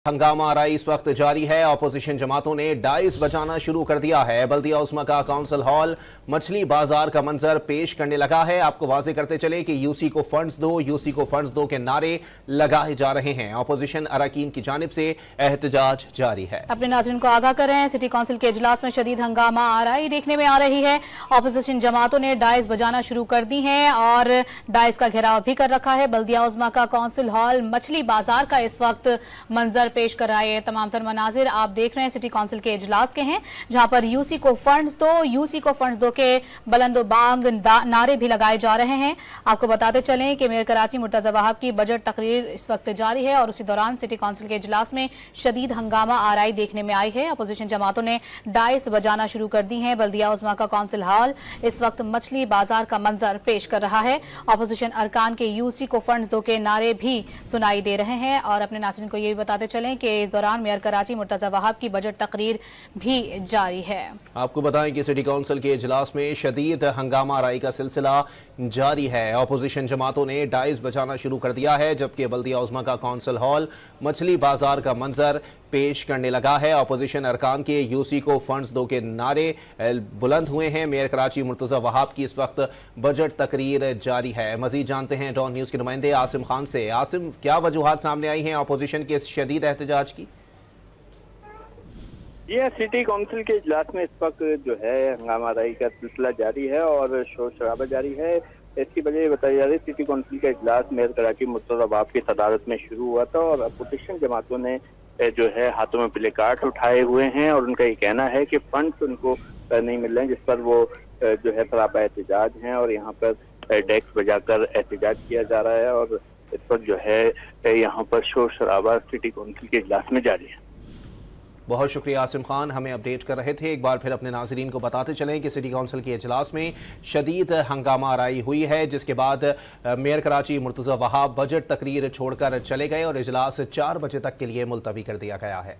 हंगामा आराई इस वक्त जारी है। अपोजिशन जमातों ने डाइस बजाना शुरू कर दिया है। बल्दिया उस्मा का काउंसिल हॉल मछली बाजार का मंजर पेश करने लगा है। आपको वाजे करते चले कि यूसी को फंड्स दो, यूसी को फंड्स दो के नारे लगाए जा रहे हैं। अपोजिशन अरकान की जानिब से एहतजाज जारी है। अपने नाज़रीन को आगाह कर रहे हैं, सिटी काउंसिल के इजलास में शदीद हंगामा आराई देखने में आ रही है। अपोजिशन जमातों ने डाइस बजाना शुरू कर दी है और डाइस का घेराव भी कर रखा है। बल्दिया उस्मा का काउंसिल हॉल मछली बाजार का इस वक्त मंजर पेश कर रहा है। तमाम तर मनाजिर आप देख रहे हैं सिटी काउंसिल के इजलास के हैं, जहां पर यूसी को फंड्स दो, यूसी को फंड्स दो के बुलंदो बांग नारे भी लगाए जा रहे हैं। आपको बताते चलें कि मेयर कराची मुर्तजा वहाब की बजट तकरीर इस वक्त जारी है और उसी दौरान सिटी काउंसिल के इजलास में शदीद हंगामा आराई देखने में आई है। अपोजिशन जमातों ने डाइस बजाना शुरू कर दी है। बल्दिया उस्मा का काउंसिल हॉल इस वक्त मछली बाजार का मंजर पेश कर रहा है। अपोजिशन अरकान के यूसी को फंड्स दो के नारे भी सुनाई दे रहे हैं और अपने नाज़रीन को ये भी बताते चलें कि इस दौरान मेयर कराची मुर्तजा वहाब की बजट तकरीर भी जारी है। आपको बताएं कि सिटी काउंसिल के इजलास में शदीद हंगामा आराई का सिलसिला जारी है। अपोजिशन जमातों ने डाइस बजाना शुरू कर दिया है, जबकि बल्दिया उस्मा का काउंसिल हॉल मछली बाजार का मंजर पेश करने लगा है। अपोजिशन अरकान के यूसी को फंड्स दो के नारे बुलंद हुए हैं। मेयर कराची मुर्तजा वहाब की इस वक्त बजट तकरीर जारी है। मजीद जानते हैं डॉन न्यूज़ के नुमाइंदे आसिम खान से। आसिम, क्या वजूहात सामने आई हैं अपोजिशन के शदीद एहतजाज की? ये सिटी काउंसिल के इजलास में इस वक्त जो है हंगामा आराई का सिलसिला जारी है और शोर शराबा जारी है। इसकी वजह बताई जा रही है, सिटी काउंसिल का इजलास मेयर कराची मुर्तजा वहाब की सदारत में शुरू हुआ था और अपोजिशन जमातों ने जो है हाथों में प्ले कार्ड उठाए हुए हैं और उनका ये कहना है कि फंड्स उनको नहीं मिल रहे हैं, जिस पर वो जो है सरापा एहतजाज हैं और यहाँ पर डेस्क बजाकर एहतजाज किया जा रहा है और इस पर जो है यहाँ पर शोर शराबा सिटी काउंसिल के इजलास में जारी है। बहुत शुक्रिया आसिम खान, हमें अपडेट कर रहे थे। एक बार फिर अपने नाजरीन को बताते चलें कि सिटी काउंसिल के इजलास में शदीद हंगामा आराई हुई है, जिसके बाद मेयर कराची मुर्तजा वहाब बजट तकरीर छोड़कर चले गए और इजलास 4 बजे तक के लिए मुलतवी कर दिया गया है।